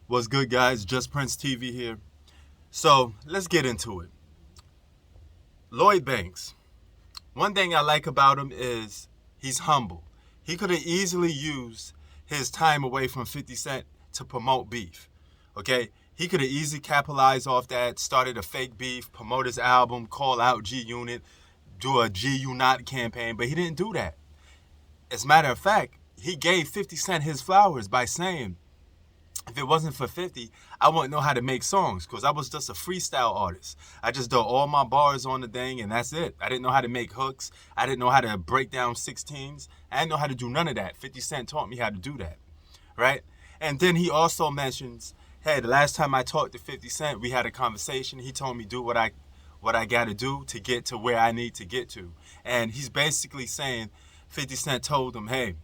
What's good, guys? Just Prince TV here. So let's get into it. Lloyd Banks. One thing I like about him is he's humble. He could have easily used his time away from 50 Cent to promote beef. Okay? He could have easily capitalized off that, started a fake beef, promote his album, call out G Unit, do a G U Not campaign, but he didn't do that. As a matter of fact, he gave 50 Cent his flowers by saying, if it wasn't for 50, I wouldn't know how to make songs because I was just a freestyle artist. I just do all my bars on the thing and that's it. I didn't know how to make hooks. I didn't know how to break down 16s. I didn't know how to do none of that. 50 Cent taught me how to do that, right? And then he also mentions, hey, the last time I talked to 50 Cent, we had a conversation. He told me do what I got to do to get to where I need to get to. And he's basically saying 50 Cent told him, hey,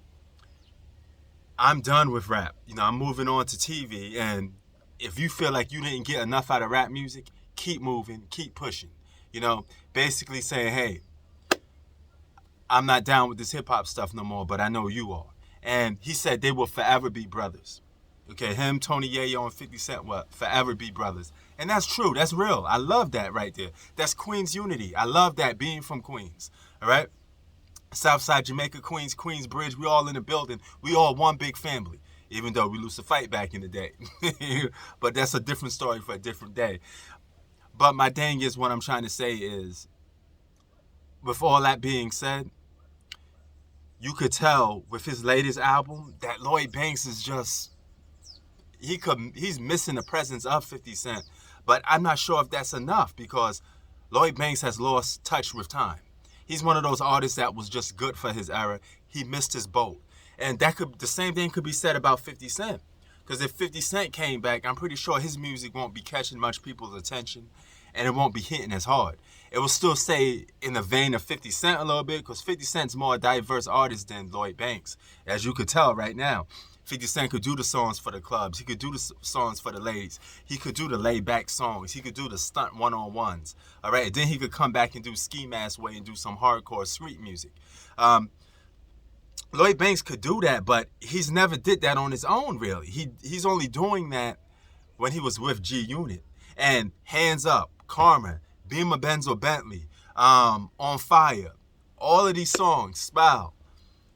I'm done with rap. I'm moving on to TV. And if you feel like you didn't get enough out of rap music, keep moving, keep pushing. Basically saying, hey, I'm not down with this hip hop stuff no more, but I know you are. And he said they will forever be brothers. Okay, him, Tony Yayo, and 50 Cent will forever be brothers. And that's true. That's real. I love that right there. That's Queens unity. I love that being from Queens. All right? Southside Jamaica, Queens, Queensbridge, we all in the building. We all one big family, even though we lose a fight back in the day. But that's a different story for a different day. But my thing is, what I'm trying to say is, with all that being said, you could tell with his latest album that Lloyd Banks is just, he's missing the presence of 50 Cent. But I'm not sure if that's enough because Lloyd Banks has lost touch with time. He's one of those artists that was just good for his era. He missed his boat. And the same thing could be said about 50 Cent. Because if 50 Cent came back, I'm pretty sure his music won't be catching much people's attention and it won't be hitting as hard. It will still stay in the vein of 50 Cent a little bit because 50 Cent's more a diverse artist than Lloyd Banks, as you could tell right now. 50 Cent could do the songs for the clubs. He could do the songs for the ladies. He could do the laid-back songs. He could do the stunt one-on-ones. All right? And then he could come back and do Ski Mask Way and do some hardcore street music. Lloyd Banks could do that, but he's never did that on his own, really. He's only doing that when he was with G Unit. And Hands Up, Karma, Beamer Benzo Bentley, On Fire, all of these songs, Smile,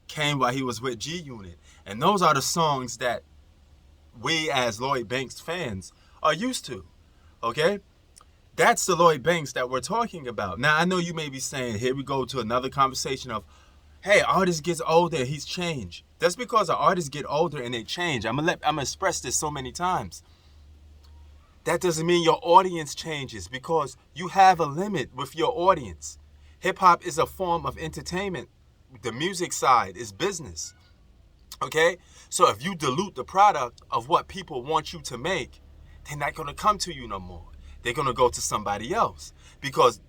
came while he was with G Unit. And those are the songs that we as Lloyd Banks fans are used to, okay? That's the Lloyd Banks that we're talking about. Now, I know you may be saying, here we go to another conversation of, hey, artist gets older, he's changed. That's because an artist get older and they change. I'm gonna express this so many times. That doesn't mean your audience changes because you have a limit with your audience. Hip-hop is a form of entertainment. The music side is business. Okay? So if you dilute the product of what people want you to make, they're not going to come to you no more. They're going to go to somebody else. Because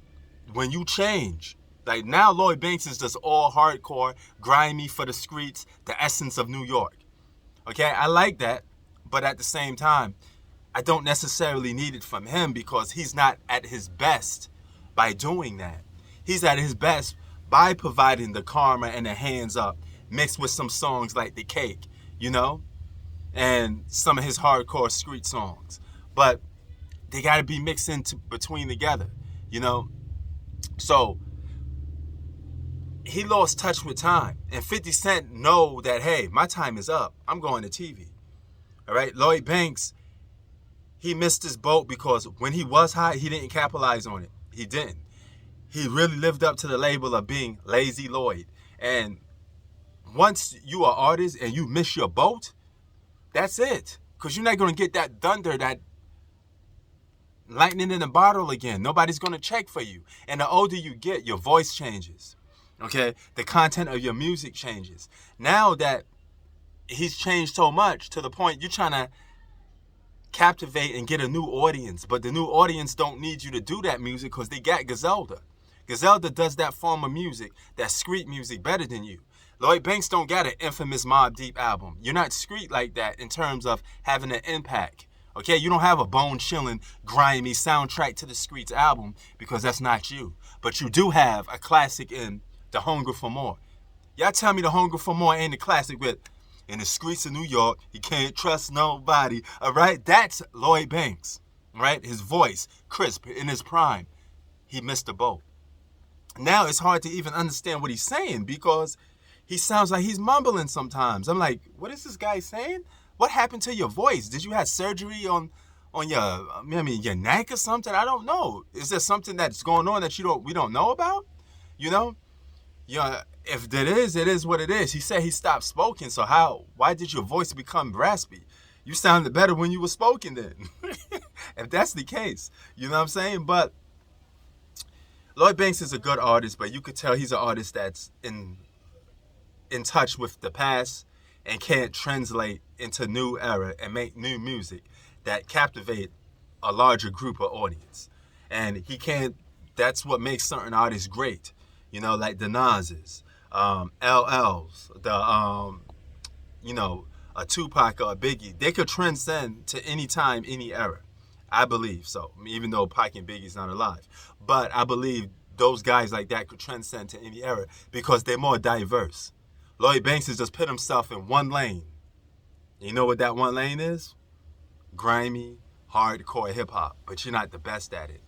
when you change, like now Lloyd Banks is just all hardcore, grimy for the streets, the essence of New York. Okay? I like that. But at the same time, I don't necessarily need it from him because he's not at his best by doing that. He's at his best by providing the Karma and the Hands Up mixed with some songs like The Cake, and some of his hardcore street songs. But they got to be mixed between together, So he lost touch with time. And 50 Cent know that, hey, my time is up. I'm going to TV. All right? Lloyd Banks, he missed his boat because when he was hot, he didn't capitalize on it. He didn't. He really lived up to the label of being Lazy Lloyd. And once you are an artist and you miss your boat, that's it. Because you're not going to get that thunder, that lightning in a bottle again. Nobody's going to check for you. And the older you get, your voice changes. Okay? The content of your music changes. Now that he's changed so much to the point you're trying to captivate and get a new audience. But the new audience don't need you to do that music because they got Griselda. Griselda does that form of music, that street music, better than you. Lloyd Banks don't got an infamous Mobb Deep album. You're not street like that in terms of having an impact. Okay, you don't have a bone-chilling, grimy soundtrack to the streets album because that's not you. But you do have a classic in The Hunger for More. Y'all tell me The Hunger for More ain't a classic with in the streets of New York. He can't trust nobody. All right, that's Lloyd Banks. Right, his voice, crisp in his prime. He missed the boat. Now it's hard to even understand what he's saying because he sounds like he's mumbling sometimes. I'm like, what is this guy saying? What happened to your voice? Did you have surgery on your neck or something? I don't know. Is there something that's going on that we don't know about? You know? Yeah, if it is what it is. He said he stopped smoking, so why did your voice become raspy? You sounded better when you were smoking then. If that's the case. You know what I'm saying? But Lloyd Banks is a good artist, but you could tell he's an artist that's in touch with the past and can't translate into new era and make new music that captivate a larger group of audience. And he can't. That's what makes certain artists great. You know, like the Nas's, LL's, a Tupac or a Biggie. They could transcend to any time, any era. I believe so, even though Pac and Biggie's not alive. But I believe those guys like that could transcend to any era because they're more diverse. Lloyd Banks has just put himself in one lane. You know what that one lane is? Grimy, hardcore hip-hop, but you're not the best at it.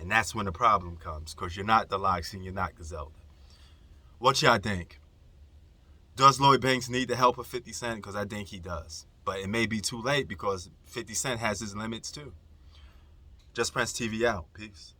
And that's when the problem comes, because you're not the Loxy and you're not Griselda. What y'all think? Does Lloyd Banks need the help of 50 Cent? Because I think he does. But it may be too late because 50 Cent has his limits too. Just Prince TV out. Peace.